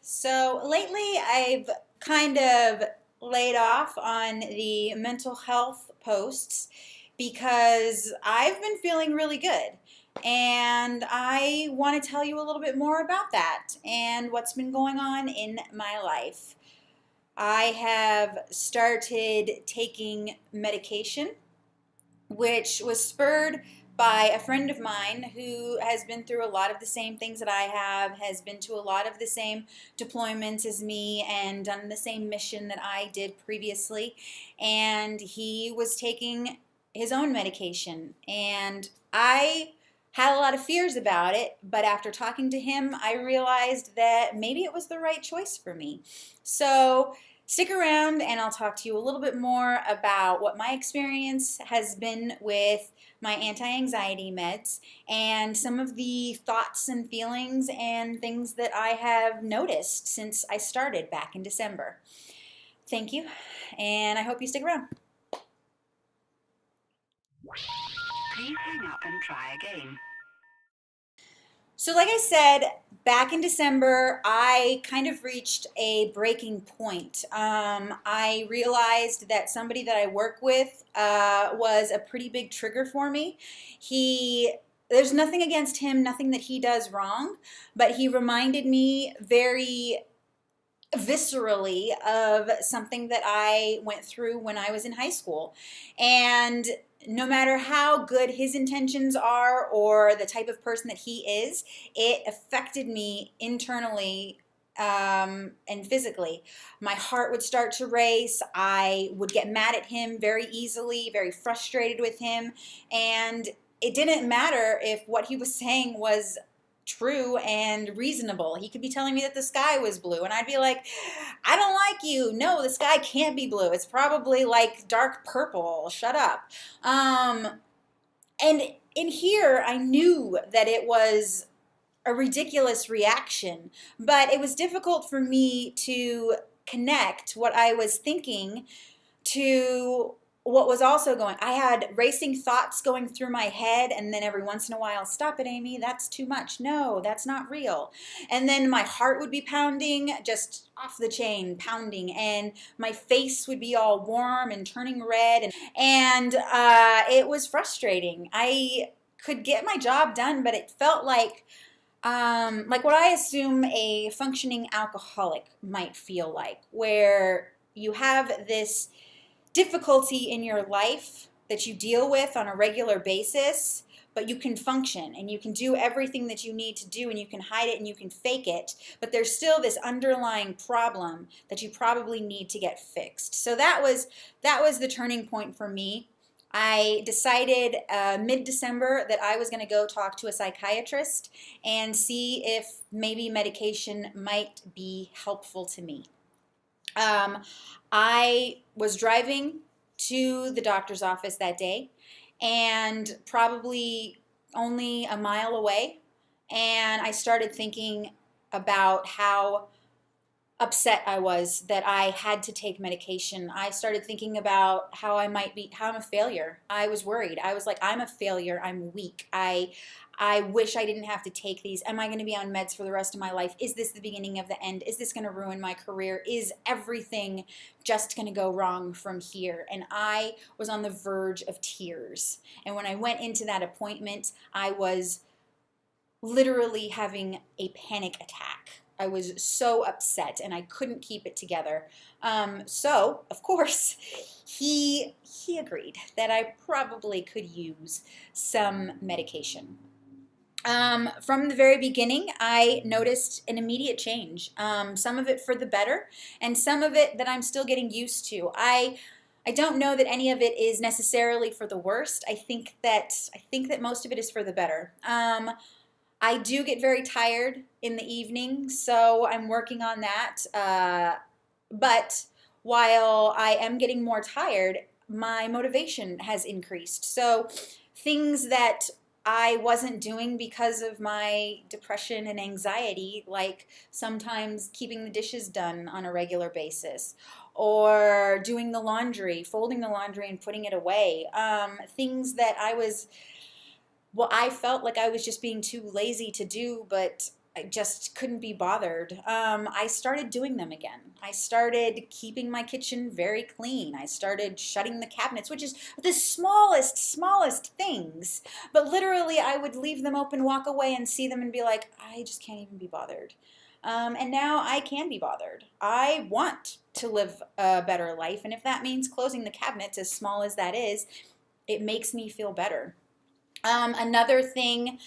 So lately, I've kind of laid off on the mental health posts because I've been feeling really good. And I want to tell you a little bit more about that and what's been going on in my life. I have started taking medication, which was spurred by a friend of mine who has been through a lot of the same things that I have, has been to a lot of the same deployments as me, and done the same mission that I did previously. And he was taking his own medication. And I had a lot of fears about it, but after talking to him, I realized that maybe it was the right choice for me. So stick around and I'll talk to you a little bit more about what my experience has been with my anti-anxiety meds and some of the thoughts and feelings and things that I have noticed since I started back in December. Thank you, and I hope you stick around. Please hang up and try again. So like I said, back in December, I kind of reached a breaking point. I realized that somebody that I work with was a pretty big trigger for me. There's nothing against him, nothing that he does wrong, but he reminded me very viscerally of something that I went through when I was in high school. And no matter how good his intentions are or the type of person that he is, it affected me internally and physically. My heart would start to race. I would get mad at him very easily, very frustrated with him. And it didn't matter if what he was saying was true and reasonable. He could be telling me that the sky was blue, and I'd be like, I don't like you. No, the sky can't be blue. It's probably like dark purple. Shut up. And in here, I knew that it was a ridiculous reaction, but it was difficult for me to connect what I was thinking to what was also going. I had racing thoughts going through my head, and then every once in a while, stop it, Amy, that's too much. No, that's not real. And then my heart would be pounding, just off the chain, pounding, and my face would be all warm and turning red, and it was frustrating. I could get my job done, but it felt like what I assume a functioning alcoholic might feel like, where you have this difficulty in your life that you deal with on a regular basis, but you can function and you can do everything that you need to do and you can hide it and you can fake it, but there's still this underlying problem that you probably need to get fixed. So that was the turning point for me. I decided mid-December that I was going to go talk to a psychiatrist and see if maybe medication might be helpful to me. I was driving to the doctor's office that day and probably only a mile away, and I started thinking about how upset I was that I had to take medication. I started thinking about how I'm a failure. I was worried. I was like, I'm a failure. I'm weak. I wish I didn't have to take these. Am I going to be on meds for the rest of my life? Is this the beginning of the end? Is this going to ruin my career? Is everything just going to go wrong from here? And I was on the verge of tears. And when I went into that appointment, I was literally having a panic attack. I was so upset and I couldn't keep it together. So, of course, he agreed that I probably could use some medication. From the very beginning, I noticed an immediate change. Some of it for the better, and some of it that I'm still getting used to. I don't know that any of it is necessarily for the worst. I think that most of it is for the better. I do get very tired in the evening, so I'm working on that. But while I am getting more tired, my motivation has increased. So things that I wasn't doing because of my depression and anxiety, like sometimes keeping the dishes done on a regular basis, or doing the laundry, folding the laundry and putting it away. Things that I felt like I was just being too lazy to do, but I just couldn't be bothered. I started doing them again. I started keeping my kitchen very clean. I started shutting the cabinets, which is the smallest things. But literally, I would leave them open, walk away, and see them and be like, I just can't even be bothered. And now I can be bothered. I want to live a better life. And if that means closing the cabinets, as small as that is, it makes me feel better. Another thing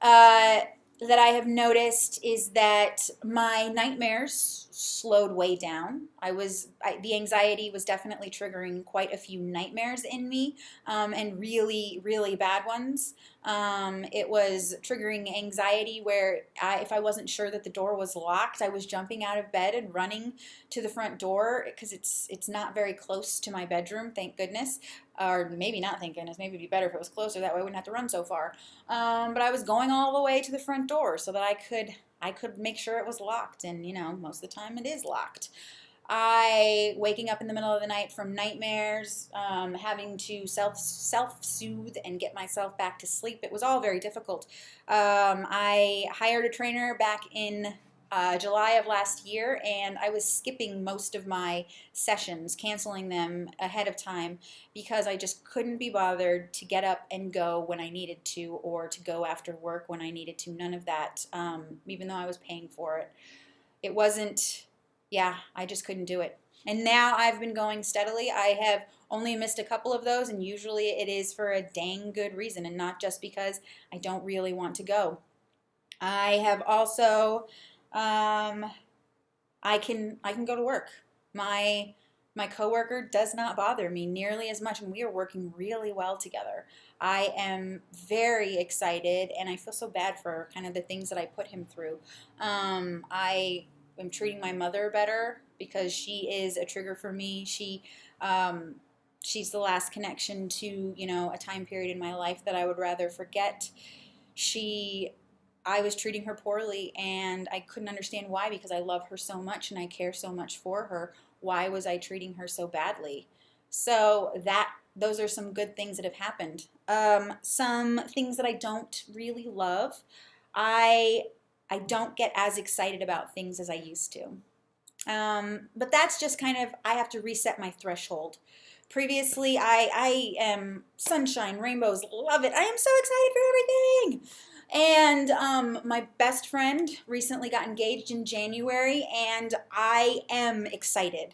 that I have noticed is that my nightmares slowed way down. The anxiety was definitely triggering quite a few nightmares in me, and really, really bad ones. It was triggering anxiety where if I wasn't sure that the door was locked, I was jumping out of bed and running to the front door because it's not very close to my bedroom, thank goodness. Or maybe not, thank goodness. Maybe it'd be better if it was closer. That way I wouldn't have to run so far. But I was going all the way to the front door so that I could make sure it was locked. And, most of the time it is locked. Waking up in the middle of the night from nightmares, having to self-soothe and get myself back to sleep. It was all very difficult. I hired a trainer back in July of last year, and I was skipping most of my sessions, canceling them ahead of time because I just couldn't be bothered to get up and go when I needed to, or to go after work when I needed to. None of that, even though I was paying for it. It wasn't, I just couldn't do it. And now I've been going steadily. I have only missed a couple of those, and usually it is for a dang good reason and not just because I don't really want to go. I have also I can go to work. My coworker does not bother me nearly as much, and we are working really well together. I am very excited, and I feel so bad for kind of the things that I put him through. I am treating my mother better because she is a trigger for me. She's the last connection to, a time period in my life that I would rather forget. I was treating her poorly, and I couldn't understand why, because I love her so much and I care so much for her. Why was I treating her so badly? So those are some good things that have happened. Some things that I don't really love. I don't get as excited about things as I used to. But that's just kind of, I have to reset my threshold. Previously, I am sunshine, rainbows, love it. I am so excited for everything. And my best friend recently got engaged in January, and I am excited.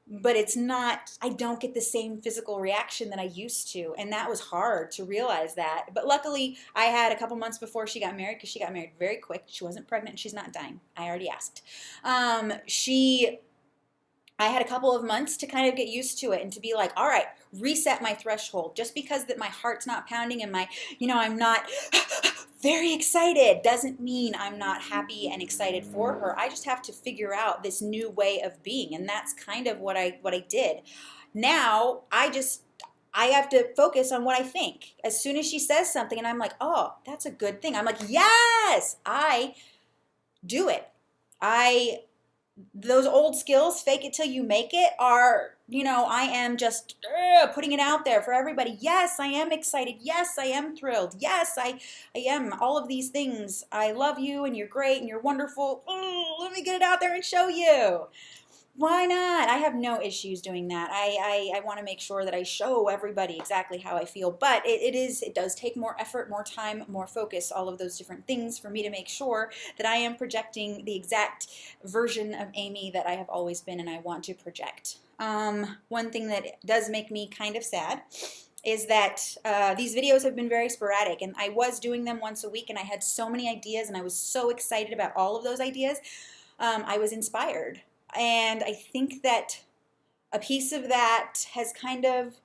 But I don't get the same physical reaction that I used to, and that was hard to realize that. But luckily, I had a couple months before she got married, because she got married very quick. She wasn't pregnant, she's not dying. I already asked. I had a couple of months to kind of get used to it and to be like, all right, reset my threshold. Just because that my heart's not pounding and I'm not very excited doesn't mean I'm not happy and excited for her. I just have to figure out this new way of being, and that's kind of what I did. Now I have to focus on what I think. As soon as she says something and I'm like, oh, that's a good thing, I'm like, yes, I do it. Those old skills, fake it till you make it, are, I am just putting it out there for everybody. Yes, I am excited. Yes, I am thrilled. Yes, I am all of these things. I love you, and you're great, and you're wonderful. Let me get it out there and show you. Why not? I have no issues doing that. I want to make sure that I show everybody exactly how I feel, but it does take more effort, more time, more focus, all of those different things for me to make sure that I am projecting the exact version of Amy that I have always been and I want to project. One thing that does make me kind of sad is that these videos have been very sporadic, and I was doing them once a week, and I had so many ideas, and I was so excited about all of those ideas. I was inspired. And I think that a piece of that has kind of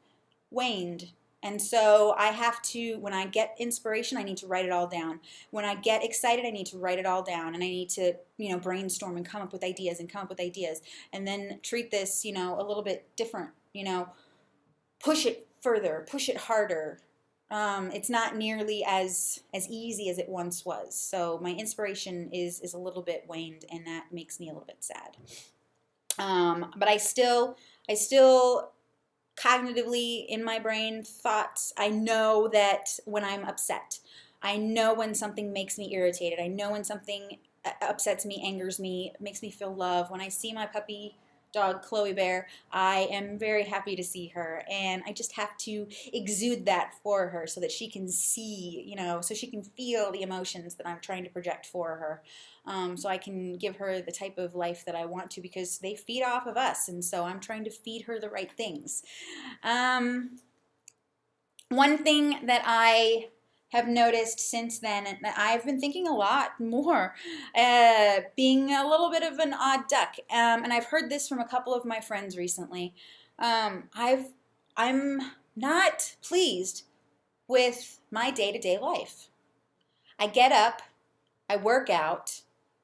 waned. And so I have to, when I get inspiration, I need to write it all down. When I get excited, I need to write it all down. And I need to, brainstorm and come up with ideas and then treat this, a little bit different, push it further, push it harder. It's not nearly as easy as it once was. So my inspiration is a little bit waned, and that makes me a little bit sad. But I still cognitively in my brain thoughts, I know that when I'm upset, I know when something makes me irritated, I know when something upsets me, angers me, makes me feel love. When I see my puppy dog Chloe Bear, I am very happy to see her, and I just have to exude that for her so that she can see, so she can feel the emotions that I'm trying to project for her, so I can give her the type of life that I want to, because they feed off of us, and so I'm trying to feed her the right things. One thing that I have noticed since then, and I've been thinking a lot more, being a little bit of an odd duck, and I've heard this from a couple of my friends recently. I'm not pleased with my day-to-day life. I get up, I work out,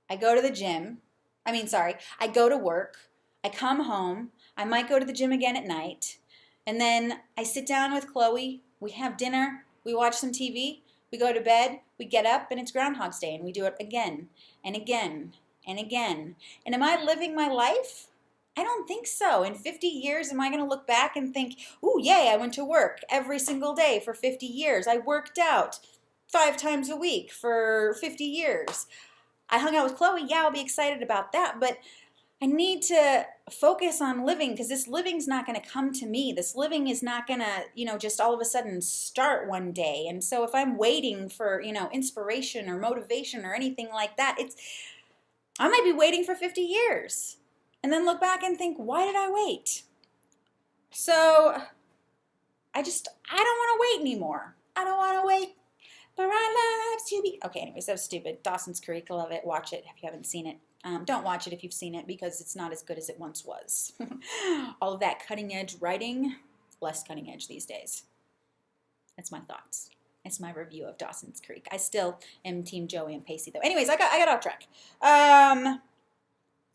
I go to the gym. I go to work, I come home, I might go to the gym again at night, and then I sit down with Chloe, we have dinner, we watch some TV, we go to bed, we get up, and it's Groundhog's Day, and we do it again and again and again. And am I living my life? I don't think so. In 50 years, am I going to look back and think, ooh, yay, I went to work every single day for 50 years. I worked out 5 times a week for 50 years. I hung out with Chloe. Yeah, I'll be excited about that, but I need to focus on living, because this living's not going to come to me. This living is not going to, just all of a sudden start one day. And so if I'm waiting for, inspiration or motivation or anything like that, I might be waiting for 50 years and then look back and think, why did I wait? So I don't want to wait anymore. I don't want to wait for our lives to be. Okay, anyways, that was stupid. Dawson's Creek, I love it. Watch it if you haven't seen it. Don't watch it if you've seen it, because it's not as good as it once was. All of that cutting edge writing, less cutting edge these days. That's my thoughts. It's my review of Dawson's Creek. I still am Team Joey and Pacey, though. Anyways, I got off track.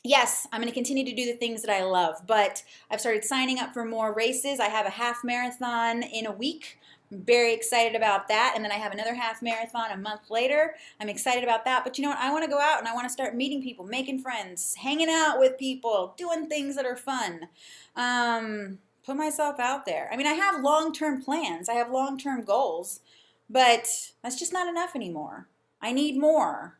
Yes, I'm going to continue to do the things that I love, but I've started signing up for more races. I have a half marathon in a week. I'm very excited about that. And then I have another half marathon a month later. I'm excited about that. But you know what? I want to go out and I want to start meeting people, making friends, hanging out with people, doing things that are fun. Put myself out there. I mean, I have long-term plans. I have long-term goals, but that's just not enough anymore. I need more.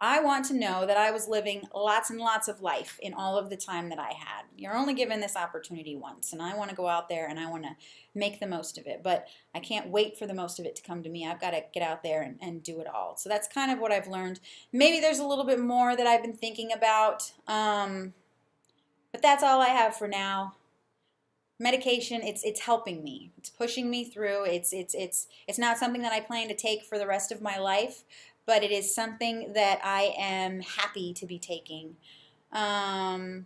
I want to know that I was living lots and lots of life in all of the time that I had. You're only given this opportunity once, and I want to go out there and I want to make the most of it, but I can't wait for the most of it to come to me. I've got to get out there and do it all. So that's kind of what I've learned. Maybe there's a little bit more that I've been thinking about, but that's all I have for now. Medication, it's helping me. It's pushing me through. It's not something that I plan to take for the rest of my life, but it is something that I am happy to be taking. For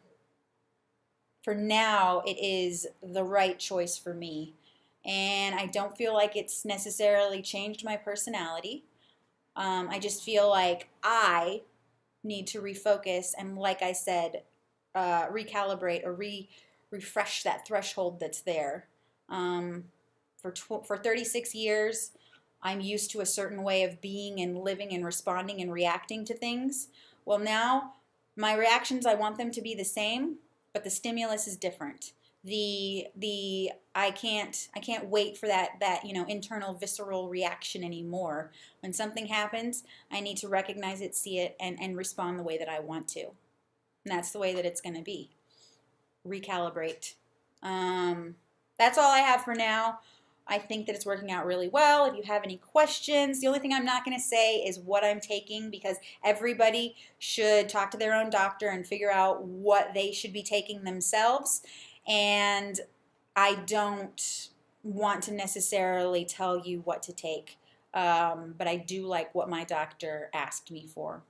now, it is the right choice for me. And I don't feel like it's necessarily changed my personality. I just feel like I need to refocus and, like I said, recalibrate or refresh that threshold that's there. For 36 years, I'm used to a certain way of being and living and responding and reacting to things. Well, now my reactions, I want them to be the same, but the stimulus is different. I can't wait for that internal visceral reaction anymore. When something happens, I need to recognize it, see it, and respond the way that I want to. And that's the way that it's going to be. Recalibrate. That's all I have for now. I think that it's working out really well. If you have any questions, the only thing I'm not going to say is what I'm taking, because everybody should talk to their own doctor and figure out what they should be taking themselves. And I don't want to necessarily tell you what to take, but I do like what my doctor asked me for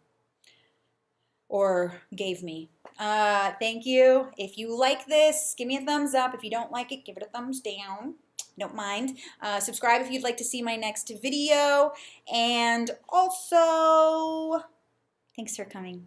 or gave me. Thank you. If you like this, give me a thumbs up. If you don't like it, give it a thumbs down. Don't mind. Subscribe if you'd like to see my next video. And also, thanks for coming.